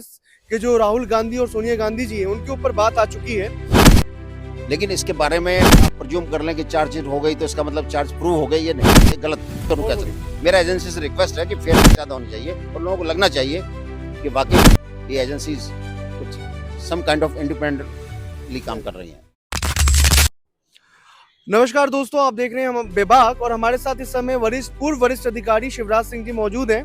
कि जो राहुल गांधी और सोनिया गांधी जी हैं उनके ऊपर बात आ चुकी है। लेकिन इसके बारे में आप प्रज्यूम कर लें कि चार्जशीट हो गई तो इसका मतलब चार्ज प्रूव हो गई, ये नहीं, ये गलत करूँ क्या सकते। मेरा एजेंसी से रिक्वेस्ट है कि फेयर ज़्यादा होनी चाहिए और लोगों को लगना चाहिए कि वाकई ये एजेंसीज कुछ सम काइंड ऑफ इंडिपेंडेंटली काम कर रही हैं। नमस्कार दोस्तों, आप देख रहे हैं हम बेबाक और हमारे साथ इस समय पूर्व वरिष्ठ अधिकारी शिवराज सिंह जी मौजूद हैं।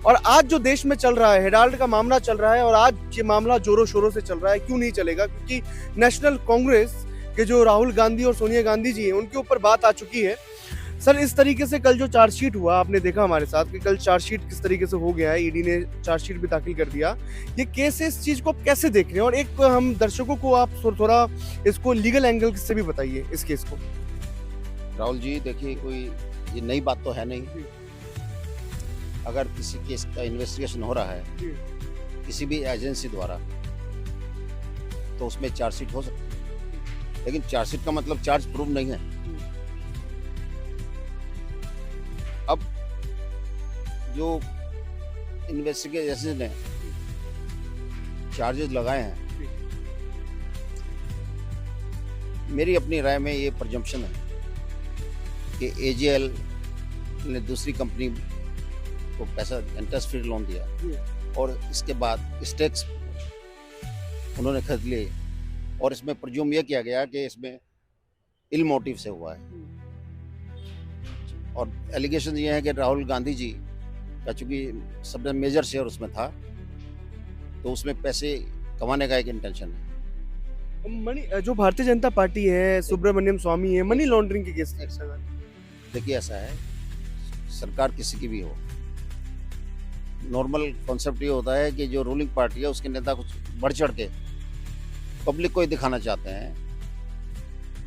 और आज जो देश में चल रहा है, हेराल्ड का मामला चल रहा है और आज ये मामला जोरों शोरों से चल रहा है। क्यों नहीं चलेगा? क्योंकि नेशनल कांग्रेस के जो राहुल गांधी और सोनिया गांधी जी हैं उनके ऊपर बात आ चुकी है। सर, इस तरीके से कल जो चार्जशीट हुआ, आपने देखा हमारे साथ कि कल चार्जशीट किस तरीके से हो गया है। ईडी ने चार्जशीट भी दाखिल कर दिया। ये केस, इस चीज को आप कैसे देख रहे हैं? और एक हम दर्शकों को आप थोड़ा इसको लीगल एंगल से भी बताइए इस केस को। राहुल जी, देखिए, कोई ये नई बात तो है नहीं। अगर किसी केस का इन्वेस्टिगेशन हो रहा है किसी भी एजेंसी द्वारा तो उसमें चार्जशीट हो सकती है, लेकिन चार्जशीट का मतलब चार्ज प्रूव नहीं है। अब जो इन्वेस्टिगेशन ने चार्जेस लगाए हैं, मेरी अपनी राय में ये प्रजम्पशन है कि एजीएल ने दूसरी कंपनी को पैसा इंटरेस्ट फ्री लोन दिया और इसके बाद स्टेक्स उन्होंने खरीद लिए और इसमें प्रज्यूम यह किया गया कि इसमें इल मोटिव से हुआ है। और एलिगेशन ये है कि राहुल गांधी जी का चूंकि सबसे मेजर शेयर उसमें था तो उसमें पैसे कमाने का एक इंटेंशन है। जो भारतीय जनता पार्टी है, सुब्रमण्यम स्वामी है, मनी लॉन्ड्रिंग के केस में। देखिए, ऐसा है, सरकार किसी की भी हो, नॉर्मल कॉन्सेप्ट ये होता है कि जो रूलिंग पार्टी है उसके नेता कुछ बढ़ चढ़ के पब्लिक को ही दिखाना चाहते हैं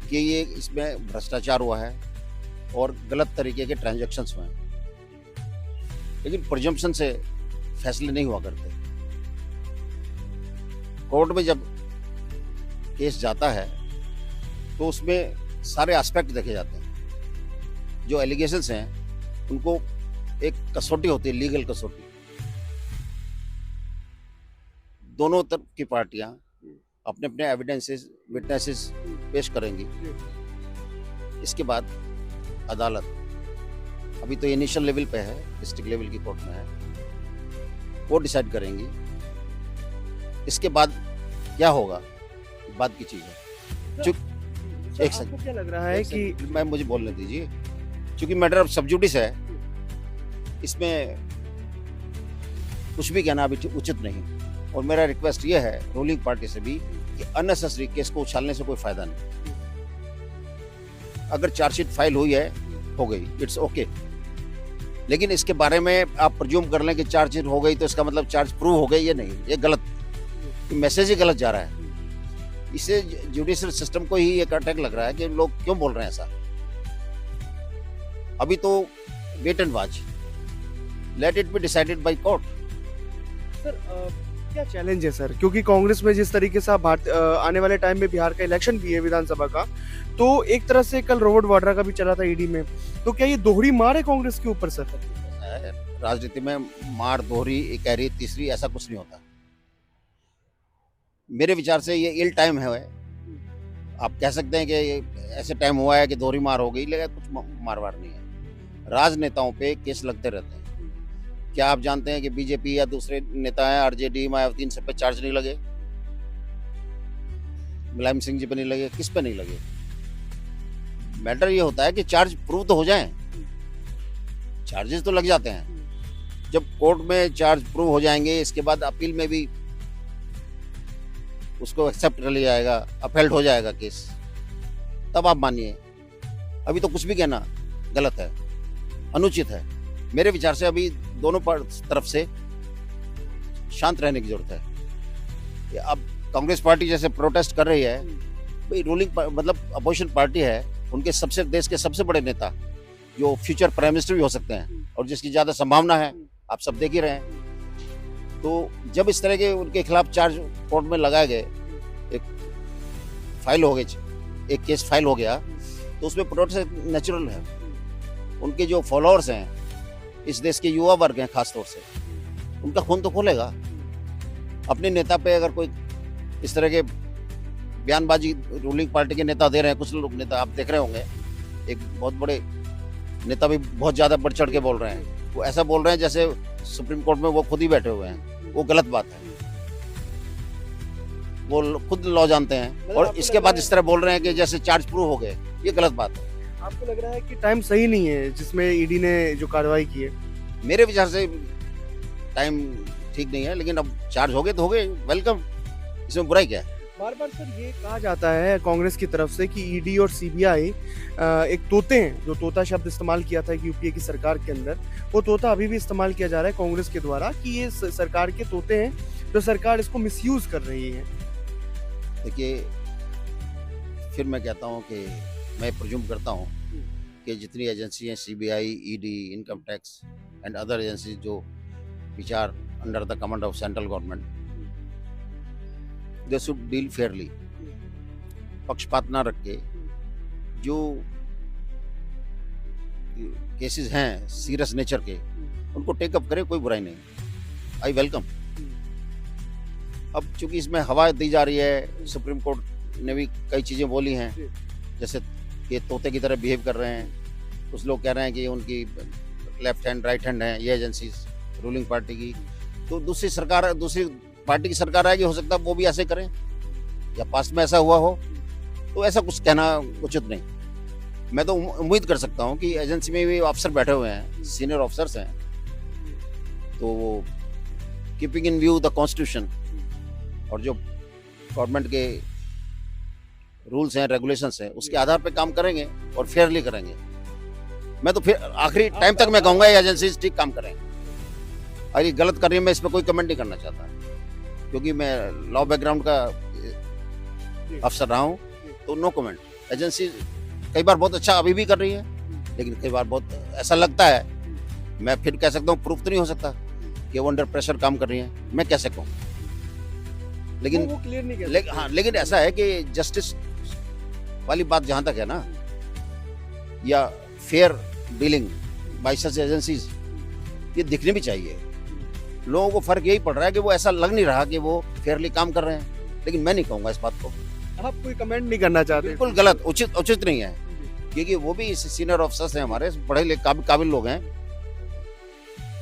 कि ये इसमें भ्रष्टाचार हुआ है और गलत तरीके के ट्रांजैक्शंस हुए हैं। लेकिन प्रिजम्पशन से फैसले नहीं हुआ करते। कोर्ट में जब केस जाता है तो उसमें सारे एस्पेक्ट देखे जाते हैं। जो एलिगेशंस हैं उनको एक कसौटी होती है, लीगल कसौटी। दोनों तरफ की पार्टियां अपने अपने एविडेंसेस, विटनेसेस पेश करेंगी। इसके बाद अदालत, अभी तो इनिशियल लेवल पे है, डिस्ट्रिक्ट लेवल की कोर्ट में है, वो डिसाइड करेंगी। इसके बाद क्या होगा बाद की चीज है। एक सेकंड, क्या लग रहा है कि मुझे बोलने दीजिए, क्योंकि मैटर ऑफ सब जुडिस है, इसमें कुछ भी कहना अभी उचित नहीं। और मेरा रिक्वेस्ट ये है रूलिंग पार्टी से भी कि अननेसेसरी केस को उछालने से कोई फायदा नहीं। अगर चार्जशीट फाइल हुई है, हो गई, इट्स ओके। लेकिन इसके बारे में आप प्रज्यूम कर लें कि चार्जशीट हो गई तो इसका मतलब चार्ज प्रूव हो गई, ये नहीं, ये गलत, मैसेज ही गलत जा रहा है। इससे जुडिशियल सिस्टम को ही एक अटैक लग रहा है कि लोग क्यों बोल रहे हैं ऐसा। अभी तो wait and watch, let it be decided by court. Sir, क्या चैलेंज है सर? क्योंकि कांग्रेस में जिस तरीके से आने वाले टाइम में बिहार का इलेक्शन भी है, विधानसभा का, तो एक तरह से कल रॉबर्ट वाड्रा का भी चला था ईडी में, तो क्या ये दोहरी मार है कांग्रेस के ऊपर सर? राजनीति में मार, दोहरी, इकहरी, तीसरी, ऐसा कुछ नहीं होता। मेरे विचार से ये इल टाइम है। आप कह सकते हैं कि ऐसे टाइम हुआ है कि दोहरी मार हो गई, लेकिन कुछ मार वार नहीं है। राजनेताओं पे केस लगते रहते हैं। क्या आप जानते हैं कि बीजेपी या दूसरे नेता हैं, आरजेडी, मायावती, इन सब पे चार्ज नहीं लगे? मुलायम सिंह जी पे नहीं लगे, किस पे नहीं लगे? मैटर ये होता है कि चार्ज प्रूव तो हो जाएं। चार्जेस तो लग जाते हैं। जब कोर्ट में चार्ज प्रूव हो जाएंगे, इसके बाद अपील में भी उसको एक्सेप्ट कर लिया जाएगा, अपहेल्ड हो जाएगा केस, तब आप मानिए। अभी तो कुछ भी कहना गलत है, अनुचित है। मेरे विचार से अभी दोनों तरफ से शांत रहने की जरूरत है। अब कांग्रेस पार्टी जैसे प्रोटेस्ट कर रही है, भाई रूलिंग मतलब अपोजिशन पार्टी है, उनके देश के सबसे बड़े नेता जो फ्यूचर प्राइम मिनिस्टर भी हो सकते हैं और जिसकी ज्यादा संभावना है, आप सब देख ही रहे हैं। तो जब इस तरह के उनके खिलाफ चार्ज कोर्ट में लगाए गए, एक फाइल हो गई, एक केस फाइल हो गया, तो उसमें प्रोटेस्ट नेचुरल है। उनके जो फॉलोअर्स हैं, इस देश के युवा वर्ग हैं खासतौर से, उनका खून तो खोलेगा। अपने नेता पे अगर कोई इस तरह के बयानबाजी रूलिंग पार्टी के नेता दे रहे हैं, कुछ लोग नेता आप देख रहे होंगे, एक बहुत बड़े नेता भी बहुत ज़्यादा बढ़ चढ़ के बोल रहे हैं। वो ऐसा बोल रहे हैं जैसे सुप्रीम कोर्ट में वो खुद ही बैठे हुए हैं। वो गलत बात है। वो खुद लॉ जानते हैं और इसके बाद इस तरह बोल रहे हैं कि जैसे चार्ज प्रूफ हो गए। ये गलत बात है। आपको लग रहा है कि टाइम सही नहीं है जिसमें ईडी ने जो कार्रवाई की है? मेरे विचार से टाइम ठीक नहीं है, लेकिन अब चार्ज हो गए तो हो गए, वेलकम, इसमें बुराई क्या है? बार बार सर ये कहा जाता है कांग्रेस की तरफ से कि ईडी और सीबीआई एक तोते हैं। जो तोता शब्द इस्तेमाल किया था यूपीए की सरकार के अंदर, वो तोता अभी भी इस्तेमाल किया जा रहा है कांग्रेस के द्वारा कि ये सरकार के तोते हैं, जो सरकार इसको मिसयूज कर रही है। देखिए, फिर मैं कहता हूँ कि मैं प्रिज्यूम करता हूँ कि जितनी एजेंसी हैं, CBI, ED, income tax and other agency जो which are under the command of central government, they should deal fairly. पक्षपात ना रख के जो केसेस हैं सीरियस नेचर के, उनको टेकअप करे, कोई बुराई नहीं, आई वेलकम। अब चूंकि इसमें हवा दी जा रही है, सुप्रीम कोर्ट ने भी कई चीज़ें बोली हैं, जैसे कि तोते की तरह बिहेव कर रहे हैं। कुछ लोग कह रहे हैं कि उनकी लेफ्ट हैंड राइट हैंड है ये एजेंसीज रूलिंग पार्टी की। तो दूसरी पार्टी की सरकार आएगी, हो सकता है वो भी ऐसे करें, या पास्ट में ऐसा हुआ हो, तो ऐसा कुछ कहना उचित नहीं। मैं तो उम्मीद कर सकता हूँ कि एजेंसी में भी अफसर बैठे हुए हैं, सीनियर ऑफिसर्स हैं, तो वो keeping in view the constitution और जो गवर्नमेंट के रूल्स हैं, रेगुलेशंस हैं, उसके आधार पे काम करेंगे और फेयरली करेंगे। मैं तो फिर आखिरी टाइम तक मैं कहूँगा ये एजेंसीज ठीक काम करें। अगर ये गलत कर रही है, मैं इसमें कोई कमेंट नहीं करना चाहता, क्योंकि मैं लॉ बैकग्राउंड का अफसर रहा हूँ, तो नो कमेंट। एजेंसी कई बार बहुत अच्छा अभी भी कर रही है, लेकिन कई बार बहुत ऐसा लगता है, मैं फिर कह सकता हूँ, प्रूफ तो नहीं हो सकता कि वो अंडर प्रेशर काम कर रही है, मैं कैसे कहूँ। लेकिन वो क्लियर नहीं लेकिन ऐसा है कि जस्टिस वाली बात जहाँ तक है ना, या फेयर डीलिंग बाय सच एजेंसीज, ये दिखनी भी चाहिए। लोगों को फर्क यही पड़ रहा है कि वो ऐसा लग नहीं रहा कि वो फेयरली काम कर रहे हैं, लेकिन मैं नहीं कहूँगा इस बात को। आप कोई कमेंट नहीं करना चाहते? बिल्कुल गलत, उचित नहीं है, क्योंकि वो भी सीनियर ऑफिसर्स हैं हमारे, पढ़े लिखे काबिल लोग हैं।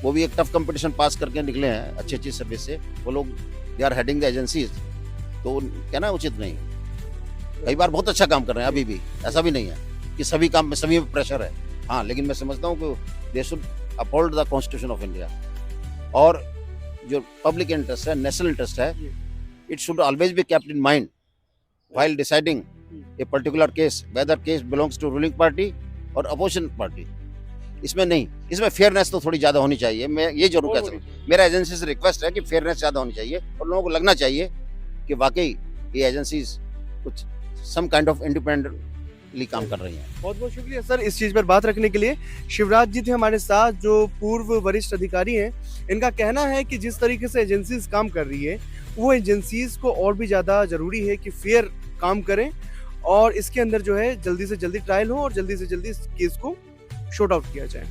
वो भी एक टफ कंपटीशन पास करके निकले हैं अच्छी सर्विस से। वो लोग they are heading the agencies, तो कहना उचित नहीं। कई बार बहुत अच्छा काम कर रहे हैं, अभी भी ऐसा भी नहीं है कि सभी काम में सभी में प्रेशर है। हाँ, लेकिन मैं समझता हूँ कि they should uphold the constitution of India, और जो पब्लिक इंटरेस्ट है, नेशनल इंटरेस्ट है, it should always be kept in mind while deciding a particular case, whether case belongs to ruling party और opposition party। इसमें नहीं, इसमें fairness तो थोड़ी ज़्यादा होनी चाहिए। मैं ये जरूर कह सकता हूँ, मेरा एजेंसी से रिक्वेस्ट है कि फेयरनेस ज़्यादा होनी चाहिए, और लोगों को लगना चाहिए कि वाकई ये एजेंसीज कुछ सम काइंड ऑफ इंडिपेंडेंटली काम कर रही हैं। बहुत बहुत शुक्रिया सर इस चीज़ पर बात रखने के लिए। शिवराज जी थे हमारे साथ, जो पूर्व वरिष्ठ अधिकारी हैं। इनका कहना है कि जिस तरीके से एजेंसीज काम कर रही है, वो एजेंसीज को और भी ज़्यादा ज़रूरी है कि फेयर काम करें, और इसके अंदर जो है जल्दी से जल्दी ट्रायल हो और जल्दी से जल्दी इस केस को शॉर्ट आउट किया जाए।